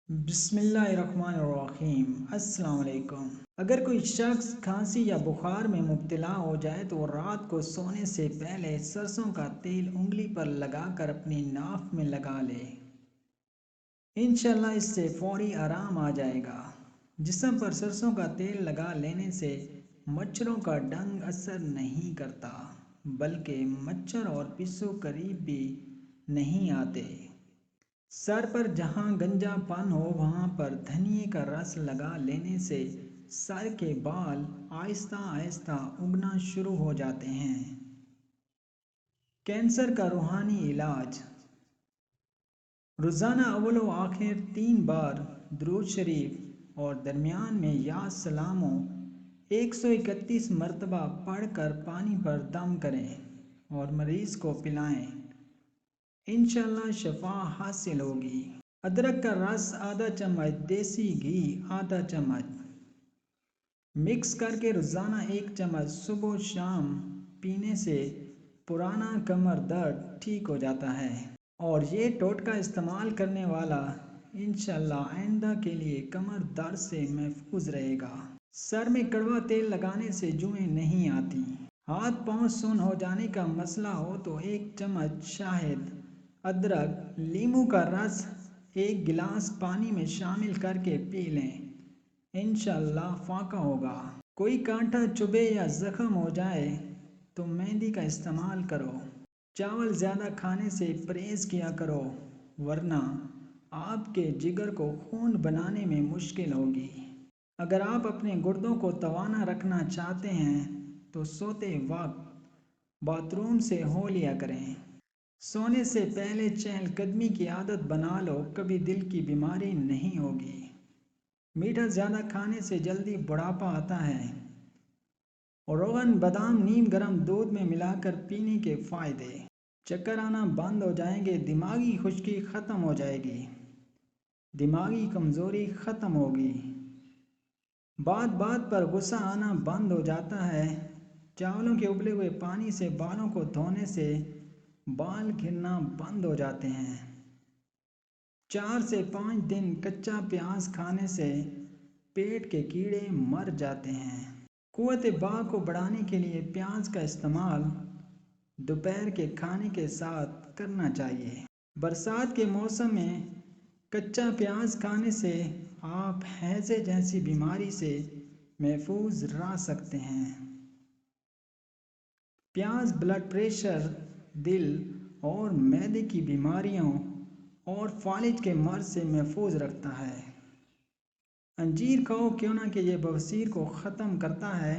بسم اللہ الرحمن الرحیم۔ السلام علیکم۔ اگر کوئی شخص کھانسی یا بخار میں مبتلا ہو جائے تو وہ رات کو سونے سے پہلے سرسوں کا تیل انگلی پر لگا کر اپنی ناف میں لگا لے۔ انشاءاللہ اس سے فوری آرام آ جائے گا۔ جسم پر سرسوں کا تیل لگا لینے سے مچھروں کا ڈنگ اثر نہیں کرتا، بلکہ مچھر اور پسو قریب بھی نہیں آتے۔ سر پر جہاں گنجا پن ہو وہاں پر دھنیے کا رس لگا لینے سے سر کے بال آہستہ آہستہ اگنا شروع ہو جاتے ہیں۔ کینسر کا روحانی علاج۔ روزانہ اول و آخر 3 بار درود شریف اور درمیان میں یا سلاموں 131 مرتبہ پڑھ کر پانی پر دم کریں اور مریض کو پلائیں۔ انشاءاللہ شفا حاصل ہوگی۔ ادرک کا رس آدھا چمچ، دیسی گھی آدھا چمچ مکس کر کے روزانہ 1 چمچ صبح و شام پینے سے پرانا کمر درد ٹھیک ہو جاتا ہے، اور یہ ٹوٹکا استعمال کرنے والا انشاءاللہ آئندہ کے لیے کمر درد سے محفوظ رہے گا۔ سر میں کڑوا تیل لگانے سے جوئیں نہیں آتی۔ ہاتھ پاؤں سن ہو جانے کا مسئلہ ہو تو 1 چمچ شہد، ادرک، لیموں کا رس 1 گلاس پانی میں شامل کر کے پی لیں، انشاءاللہ فائقہ ہوگا۔ کوئی کانٹا چبھے یا زخم ہو جائے تو مہندی کا استعمال کرو۔ چاول زیادہ کھانے سے پرہیز کیا کرو ورنہ آپ کے جگر کو خون بنانے میں مشکل ہوگی۔ اگر آپ اپنے گردوں کو توانا رکھنا چاہتے ہیں تو سوتے وقت باتھ روم سے ہو لیا کریں۔ سونے سے پہلے چہل قدمی کی عادت بنا لو، کبھی دل کی بیماری نہیں ہوگی۔ میٹھا زیادہ کھانے سے جلدی بڑھاپا آتا ہے۔ روغن بادام نیم گرم دودھ میں ملا کر پینے کے فائدے۔ چکر آنا بند ہو جائیں گے، دماغی خشکی ختم ہو جائے گی، دماغی کمزوری ختم ہوگی، بات بات پر غصہ آنا بند ہو جاتا ہے۔ چاولوں کے ابلے ہوئے پانی سے بالوں کو دھونے سے بال گرنا بند ہو جاتے ہیں۔ 4 سے 5 دن کچا پیاز کھانے سے پیٹ کے کیڑے مر جاتے ہیں۔ قوت باہ کو بڑھانے کے لیے پیاز کا استعمال دوپہر کے کھانے کے ساتھ کرنا چاہیے۔ برسات کے موسم میں کچا پیاز کھانے سے آپ ہیضے جیسی بیماری سے محفوظ رہ سکتے ہیں۔ پیاز بلڈ پریشر، دل اور معدے کی بیماریوں اور فالج کے مرض سے محفوظ رکھتا ہے۔ انجیر کھاؤ کیوں نہ کہ یہ بواسیر کو ختم کرتا ہے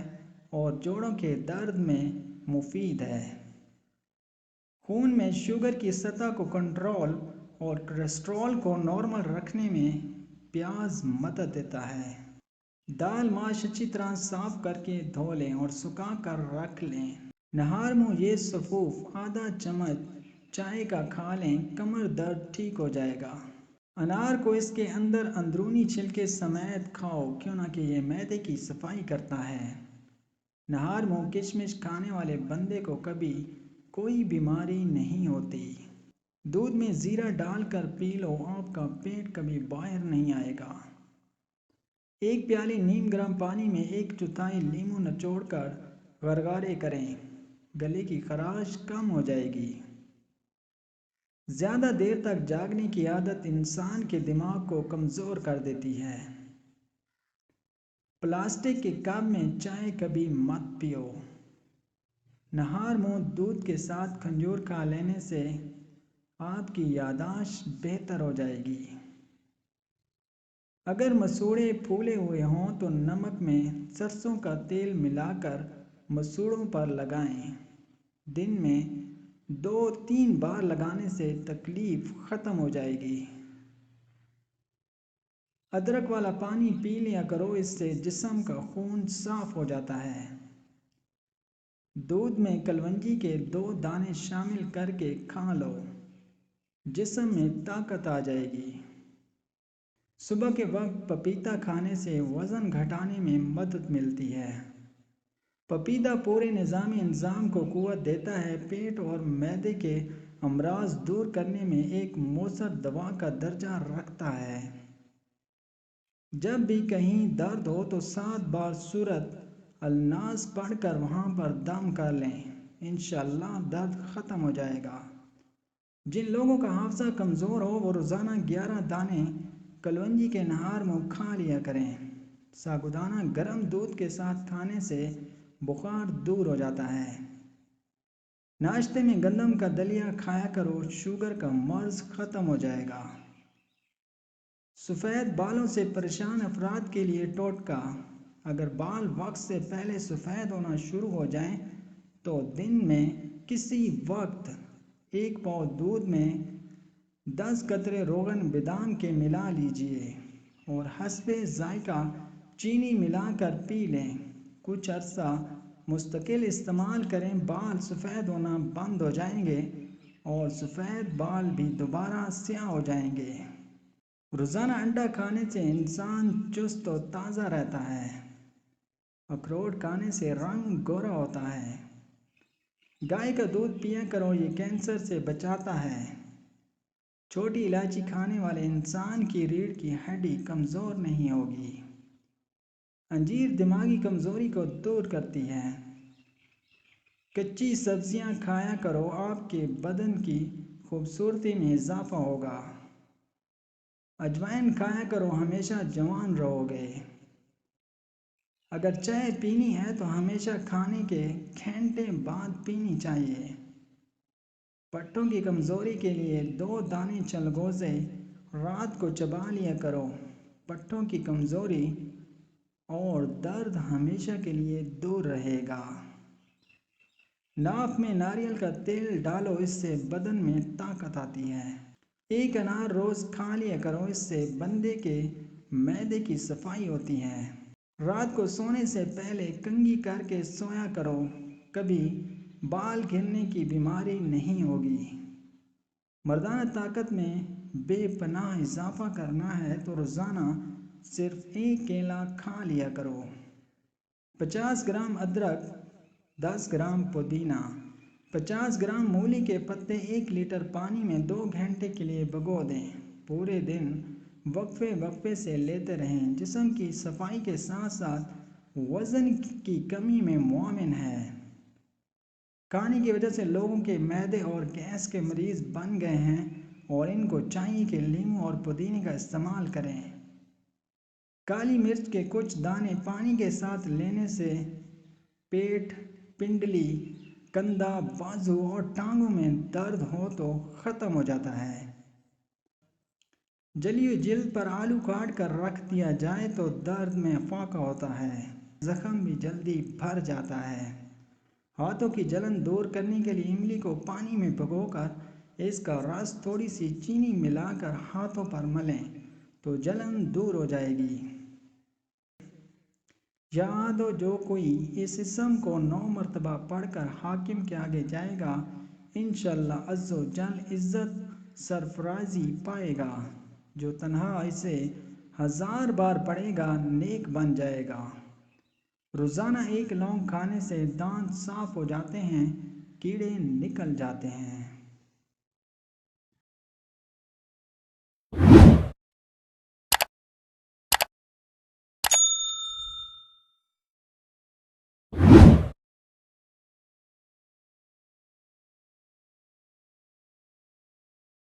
اور جوڑوں کے درد میں مفید ہے۔ خون میں شوگر کی سطح کو کنٹرول اور کولیسٹرول کو نارمل رکھنے میں پیاز مدد دیتا ہے۔ دال ماش اچھی طرح صاف کر کے دھو لیں اور سکھا کر رکھ لیں۔ نہار منہ یہ سفوف آدھا چمچ چائے کا کھا لیں، کمر درد ٹھیک ہو جائے گا۔ انار کو اس کے اندرونی چھلکے سمیت کھاؤ کیوں نہ کہ یہ معدے کی صفائی کرتا ہے۔ نہار منہ کشمش کھانے والے بندے کو کبھی کوئی بیماری نہیں ہوتی۔ دودھ میں زیرہ ڈال کر پی لو، آپ کا پیٹ کبھی باہر نہیں آئے گا۔ 1 پیالے نیم گرم پانی میں 1/4 لیموں نچوڑ کر غرغرے کریں، گلے کی خراش کم ہو جائے گی۔ زیادہ دیر تک جاگنے کی عادت انسان کے دماغ کو کمزور کر دیتی ہے۔ پلاسٹک کے کپ میں چائے کبھی مت پیو۔ نہار منہ دودھ کے ساتھ کھجور کھا لینے سے آپ کی یادداشت بہتر ہو جائے گی۔ اگر مسوڑھے پھولے ہوئے ہوں تو نمک میں سرسوں کا تیل ملا کر مسوڑھوں پر لگائیں۔ دن میں 2-3 بار لگانے سے تکلیف ختم ہو جائے گی۔ ادرک والا پانی پی لیا کرو، اس سے جسم کا خون صاف ہو جاتا ہے۔ دودھ میں کلونجی کے 2 دانے شامل کر کے کھا لو، جسم میں طاقت آ جائے گی۔ صبح کے وقت پپیتا کھانے سے وزن گھٹانے میں مدد ملتی ہے۔ پپیتا پورے نظام کو قوت دیتا ہے، پیٹ اور معدے کے امراض دور کرنے میں ایک مؤثر دوا کا درجہ رکھتا ہے۔ جب بھی کہیں درد ہو تو 7 بار سورت الناس پڑھ کر وہاں پر دم کر لیں، انشاءاللہ درد ختم ہو جائے گا۔ جن لوگوں کا حافظہ کمزور ہو وہ روزانہ 11 دانے کلونجی کے نہار میں کھا لیا کریں۔ ساگودانہ گرم دودھ کے ساتھ کھانے سے بخار دور ہو جاتا ہے۔ ناشتے میں گندم کا دلیا کھایا کرو، شوگر کا مرض ختم ہو جائے گا۔ سفید بالوں سے پریشان افراد کے لیے ٹوٹکا: اگر بال وقت سے پہلے سفید ہونا شروع ہو جائیں تو دن میں کسی وقت 1 پاؤ دودھ میں 10 قطرے روغن بادام کے ملا لیجئے اور حسب ذائقہ چینی ملا کر پی لیں۔ کچھ عرصہ مستقل استعمال کریں، بال سفید ہونا بند ہو جائیں گے اور سفید بال بھی دوبارہ سیاہ ہو جائیں گے۔ روزانہ انڈا کھانے سے انسان چست و تازہ رہتا ہے۔ اخروٹ کھانے سے رنگ گورا ہوتا ہے۔ گائے کا دودھ پیا کرو، یہ کینسر سے بچاتا ہے۔ چھوٹی الائچی کھانے والے انسان کی ریڑھ کی ہڈی کمزور نہیں ہوگی۔ انجیر دماغی کمزوری کو دور کرتی ہے۔ کچی سبزیاں کھایا کرو، آپ کے بدن کی خوبصورتی میں اضافہ ہوگا۔ اجوائن کھایا کرو، ہمیشہ جوان رہو گے۔ اگر چائے پینی ہے تو ہمیشہ کھانے کے گھنٹے بعد پینی چاہیے۔ پٹھوں کی کمزوری کے لیے 2 دانے چلغوزے رات کو چبا لیا کرو، پٹھوں کی کمزوری اور درد ہمیشہ کے لیے دور رہے گا۔ ناف میں ناریل کا تیل ڈالو، اس سے بدن میں طاقت آتی ہے۔ 1 انار روز کھا لیا کرو، اس سے بندے کے معدے کی صفائی ہوتی ہے۔ رات کو سونے سے پہلے کنگھی کر کے سویا کرو، کبھی بال گرنے کی بیماری نہیں ہوگی۔ مردانہ طاقت میں بے پناہ اضافہ کرنا ہے تو روزانہ صرف 1 کیلا کھا لیا کرو۔ 50 گرام ادرک، 10 گرام پودینہ، 50 گرام مولی کے پتے 1 لیٹر پانی میں 2 گھنٹے کے لیے بھگو دیں۔ پورے دن وقفے وقفے سے لیتے رہیں، جسم کی صفائی کے ساتھ ساتھ وزن کی کمی میں معاون ہے۔ کھانے کی وجہ سے لوگوں کے معدے اور گیس کے مریض بن گئے ہیں اور ان کو چاہیے کہ لیموں اور پودینے کا استعمال کریں۔ کالی مرچ کے کچھ دانے پانی کے ساتھ لینے سے پیٹ، پنڈلی، کندھا، بازو اور ٹانگوں میں درد ہو تو ختم ہو جاتا ہے۔ جلی ہوئی جلد پر آلو کاٹ کر رکھ دیا جائے تو درد میں افاقہ ہوتا ہے، زخم بھی جلدی بھر جاتا ہے۔ ہاتھوں کی جلن دور کرنے کے لیے املی کو پانی میں بھگو کر اس کا رس تھوڑی سی چینی ملا کر ہاتھوں پر ملیں تو جلن دور ہو جائے گی۔ یاد ہو، جو کوئی اس اسم کو 9 مرتبہ پڑھ کر حاکم کے آگے جائے گا، انشاءاللہ عز و جل عزت سرفرازی پائے گا۔ جو تنہا اسے 1000 بار پڑھے گا، نیک بن جائے گا۔ روزانہ 1 لونگ کھانے سے دانت صاف ہو جاتے ہیں، کیڑے نکل جاتے ہیں۔